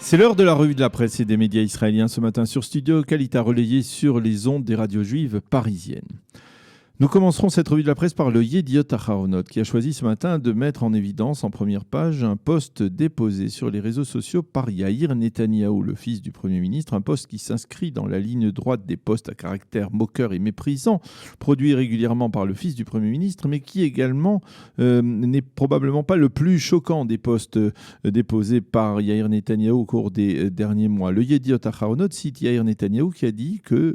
C'est l'heure de la revue de la presse et des médias israéliens ce matin sur Studio Kalita, relayé sur les ondes des radios juives parisiennes. Nous commencerons cette revue de la presse par le Yediot Aharonot qui a choisi ce matin de mettre en évidence en première page un post déposé sur les réseaux sociaux par Yair Netanyahou, le fils du Premier ministre, un post qui s'inscrit dans la ligne droite des posts à caractère moqueur et méprisant produits régulièrement par le fils du Premier ministre, mais qui également n'est probablement pas le plus choquant des posts déposés par Yair Netanyahou au cours des derniers mois. Le Yediot Aharonot cite Yair Netanyahou qui a dit que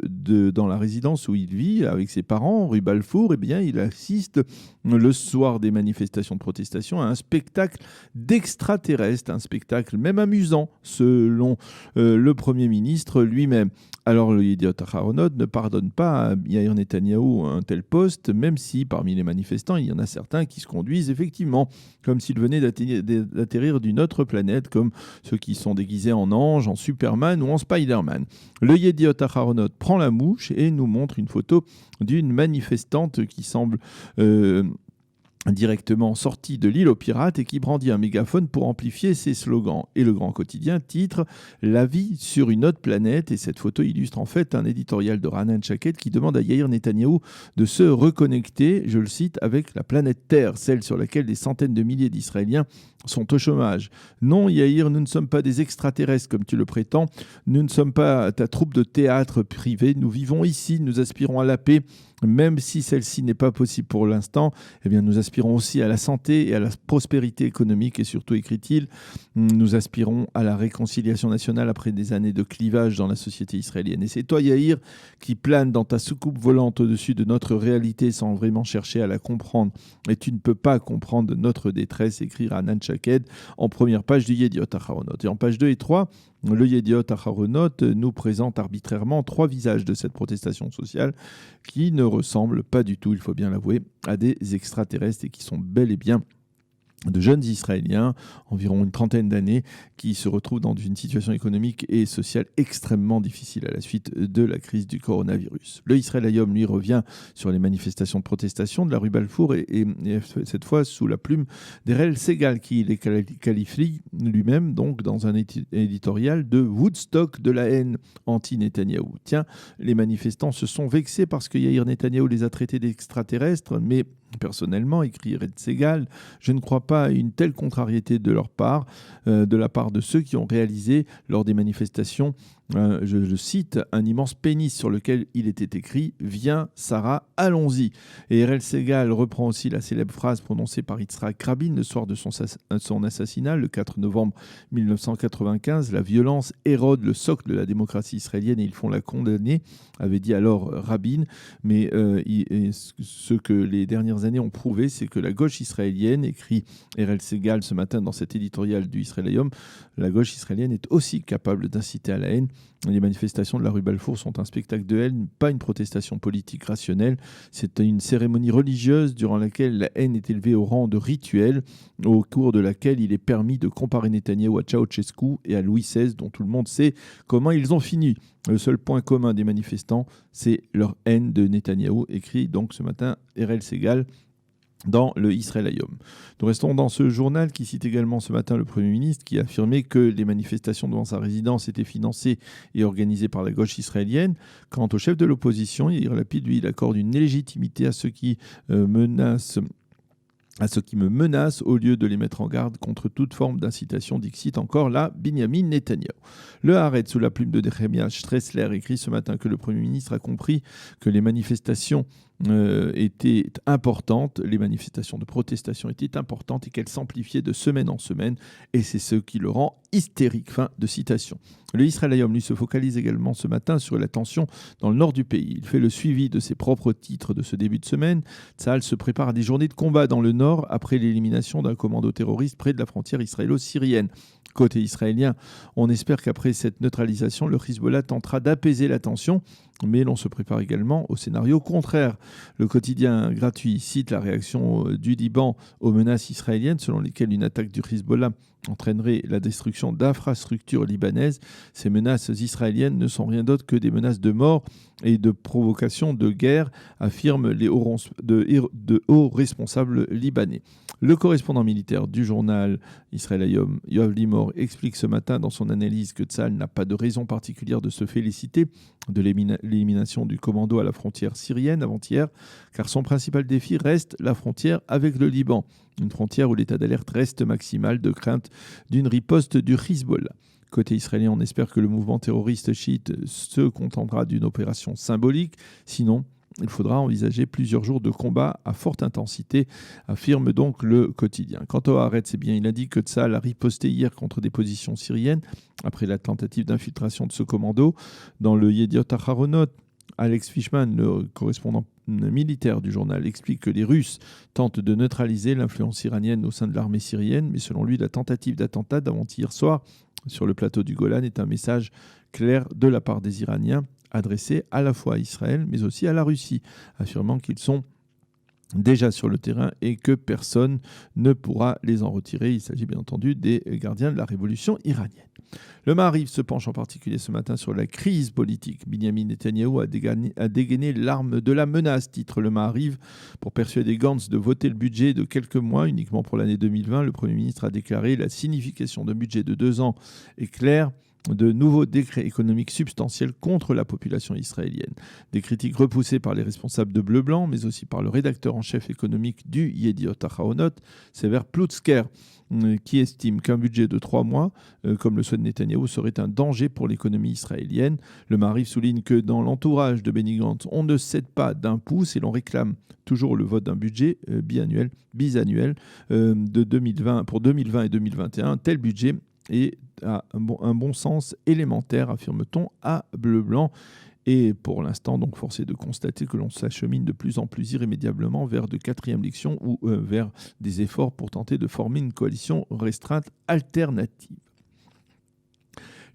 dans la résidence où il vit avec ses parents, rue Balfour, eh bien, il assiste le soir des manifestations de protestation à un spectacle d'extraterrestres, un spectacle même amusant selon le Premier ministre lui-même. Alors le Yediot Aharonot ne pardonne pas à Yair Netanyahou un tel poste, même si parmi les manifestants, il y en a certains qui se conduisent effectivement comme s'ils venaient d'atterrir d'une autre planète, comme ceux qui sont déguisés en ange, en Superman ou en Spider-Man. Le Yediot Aharonot prend la mouche et nous montre une photo d'une manifestante qui semble directement sortie de l'île aux pirates et qui brandit un mégaphone pour amplifier ses slogans. Et le Grand Quotidien titre « La vie sur une autre planète » et cette photo illustre en fait un éditorial de Raanan Shaked qui demande à Yair Netanyahou de se reconnecter, je le cite, avec la planète Terre, celle sur laquelle des centaines de milliers d'Israéliens sont au chômage. Non, Yair, nous ne sommes pas des extraterrestres comme tu le prétends, nous ne sommes pas ta troupe de théâtre privé, nous vivons ici, nous aspirons à la paix, même si celle-ci n'est pas possible pour l'instant, eh bien nous aspirons aussi à la santé et à la prospérité économique et surtout, écrit-il, nous aspirons à la réconciliation nationale après des années de clivage dans la société israélienne. Et c'est toi, Yair, qui plane dans ta soucoupe volante au-dessus de notre réalité sans vraiment chercher à la comprendre. Et tu ne peux pas comprendre notre détresse, écrit Raanan Shaked en première page du Yediot Aharonot. Et en page 2 et 3, le Yediot Aharonot nous présente arbitrairement 3 visages de cette protestation sociale qui ne ressemblent pas du tout, il faut bien l'avouer, à des extraterrestres et qui sont bel et bien de jeunes Israéliens, environ une trentaine d'années, qui se retrouvent dans une situation économique et sociale extrêmement difficile à la suite de la crise du coronavirus. Le Israël Hayom, lui, revient sur les manifestations de protestation de la rue Balfour et cette fois sous la plume d'Erel Segal, qui les qualifie lui-même donc dans un éditorial de Woodstock de la haine anti-Netanyahou. Tiens, les manifestants se sont vexés parce que Yair Netanyahou les a traités d'extraterrestres, mais personnellement, écrit Erel Segal, je ne crois pas à une telle contrariété de leur part, de la part de ceux qui ont réalisé lors des manifestations, je cite, un immense pénis sur lequel il était écrit « Viens Sarah, allons-y ». Et Erel Segal reprend aussi la célèbre phrase prononcée par Yitzhak Rabin le soir de son assassinat, le 4 novembre 1995. « La violence érode le socle de la démocratie israélienne et ils font la condamner », avait dit alors Rabin. Mais ce que les dernières années ont prouvé, c'est que la gauche israélienne, écrit Erel Segal ce matin dans cet éditorial du Israël Hayom, la gauche israélienne est aussi capable d'inciter à la haine. Les manifestations de la rue Balfour sont un spectacle de haine, pas une protestation politique rationnelle. C'est une cérémonie religieuse durant laquelle la haine est élevée au rang de rituel, au cours de laquelle il est permis de comparer Netanyahou à Ceausescu et à Louis XVI, dont tout le monde sait comment ils ont fini. Le seul point commun des manifestants, c'est leur haine de Netanyahou, écrit donc ce matin Erel Segal dans le Israël Hayom. Nous restons dans ce journal qui cite également ce matin le Premier ministre qui a affirmé que les manifestations devant sa résidence étaient financées et organisées par la gauche israélienne. Quant au chef de l'opposition, Yair Lapid, lui, il accorde une légitimité à ceux qui me menacent au lieu de les mettre en garde contre toute forme d'incitation, dixit encore là Binyamin Netanyahou. Le Haaretz, sous la plume de Nehemiah Stressler, écrit ce matin que le Premier ministre a compris que les manifestations étaient importantes, les manifestations de protestation étaient importantes et qu'elles s'amplifiaient de semaine en semaine et c'est ce qui le rend hystérique. Fin de citation. Le Israël Hayom, lui, se focalise également ce matin sur la tension dans le nord du pays. Il fait le suivi de ses propres titres de ce début de semaine. Tsahal se prépare à des journées de combat dans le nord après l'élimination d'un commando terroriste près de la frontière israélo-syrienne. Côté israélien, on espère qu'après cette neutralisation, le Hezbollah tentera d'apaiser la tension mais l'on se prépare également au scénario contraire. Le quotidien gratuit cite la réaction du Liban aux menaces israéliennes, selon lesquelles une attaque du Hezbollah entraînerait la destruction d'infrastructures libanaises. Ces menaces israéliennes ne sont rien d'autre que des menaces de mort et de provocation de guerre, affirment les hauts responsables libanais. Le correspondant militaire du journal Israël Hayom, Yoav Limor, explique ce matin dans son analyse que Tsahal n'a pas de raison particulière de se féliciter de l'élimination du commando à la frontière syrienne avant-hier, car son principal défi reste la frontière avec le Liban, une frontière où l'état d'alerte reste maximal de crainte d'une riposte du Hezbollah. Côté israélien, on espère que le mouvement terroriste chiite se contentera d'une opération symbolique, sinon il faudra envisager plusieurs jours de combat à forte intensité, affirme donc le quotidien. Quant au Haaretz, il indique que Tsahal a riposté hier contre des positions syriennes après la tentative d'infiltration de ce commando. Dans le Yediot Aharonot, Alex Fishman, le correspondant militaire du journal, explique que les Russes tentent de neutraliser l'influence iranienne au sein de l'armée syrienne, mais selon lui, la tentative d'attentat d'avant-hier soir sur le plateau du Golan est un message clair de la part des Iraniens adressé à la fois à Israël mais aussi à la Russie, affirmant qu'ils sont déjà sur le terrain et que personne ne pourra les en retirer. Il s'agit bien entendu des gardiens de la révolution iranienne. Le Maariv se penche en particulier ce matin sur la crise politique. Binyamin Netanyahou a dégainé l'arme de la menace, titre le Maariv, pour persuader Gantz de voter le budget de quelques mois uniquement pour l'année 2020. Le Premier ministre a déclaré: la signification d'un budget de 2 ans est claire. De nouveaux décrets économiques substantiels contre la population israélienne. Des critiques repoussées par les responsables de Bleu-Blanc, mais aussi par le rédacteur en chef économique du Yediot Aharonot, Sever Plutzker, qui estime qu'un budget de 3 mois, comme le souhaite Netanyahou, serait un danger pour l'économie israélienne. Le Maariv souligne que dans l'entourage de Benny Gantz, on ne cède pas d'un pouce et l'on réclame toujours le vote d'un budget bisannuel de 2020, pour 2020 et 2021. Un tel budget et a un bon sens élémentaire, affirme-t-on à Bleu-Blanc. Et pour l'instant, donc, force est de constater que l'on s'achemine de plus en plus irrémédiablement vers de quatrième élection ou vers des efforts pour tenter de former une coalition restreinte alternative.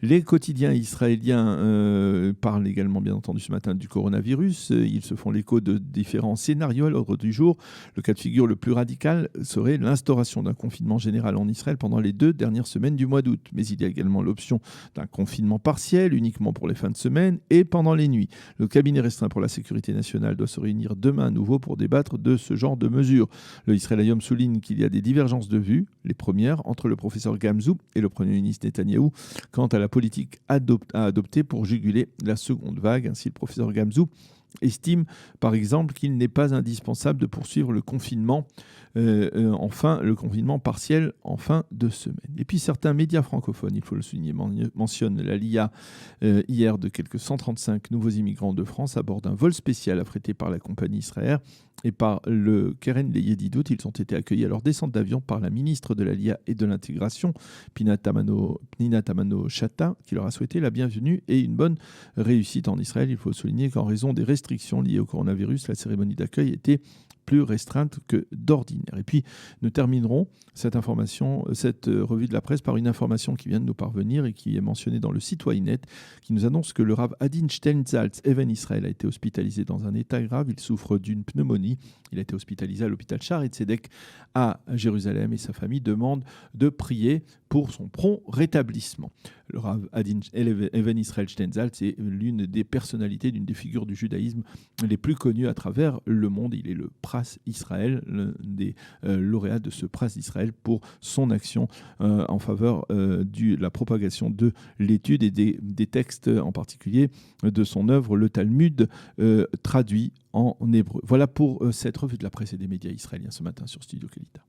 Les quotidiens israéliens parlent également, bien entendu, ce matin du coronavirus. Ils se font l'écho de différents scénarios à l'ordre du jour. Le cas de figure le plus radical serait l'instauration d'un confinement général en Israël pendant les 2 dernières semaines du mois d'août. Mais il y a également l'option d'un confinement partiel, uniquement pour les fins de semaine et pendant les nuits. Le cabinet restreint pour la sécurité nationale doit se réunir demain à nouveau pour débattre de ce genre de mesures. Le Israël Hayom souligne qu'il y a des divergences de vues, les premières entre le professeur Gamzou et le Premier ministre Netanyahou, quant à la politique à adopter pour juguler la seconde vague. Ainsi, le professeur Gamzou estime par exemple qu'il n'est pas indispensable de poursuivre le confinement le confinement partiel en fin de semaine. Et puis certains médias francophones, il faut le souligner, mentionnent l'Aliyah hier de quelques 135 nouveaux immigrants de France à bord d'un vol spécial affrété par la compagnie Israël et par le Keren les Yedidout. Ils ont été accueillis à leur descente d'avion par la ministre de l'Aliyah et de l'Intégration, Pnina Tamano-Chata, qui leur a souhaité la bienvenue et une bonne réussite en Israël. Il faut souligner qu'en raison des restrictions liées au coronavirus, la cérémonie d'accueil était plus restreinte que d'ordinaire. Et puis, nous terminerons cette revue de la presse par une information qui vient de nous parvenir et qui est mentionnée dans le site Ynet, qui nous annonce que le Rav Adin Steinsaltz, Even Israël, a été hospitalisé dans un état grave. Il souffre d'une pneumonie. Il a été hospitalisé à l'hôpital Shaare Tzedek à Jérusalem et sa famille demande de prier pour son prompt rétablissement. Le Rav Adin Even Israël Steinsaltz est l'une des personnalités, l'une des figures du judaïsme les plus connues à travers le monde. Il est le Pras Israël, l'un des lauréats de ce Pras Israël pour son action en faveur de la propagation de l'étude et des textes, en particulier de son œuvre, le Talmud, traduit en hébreu. Voilà pour cette revue de la presse et des médias israéliens ce matin sur Studio Kelita.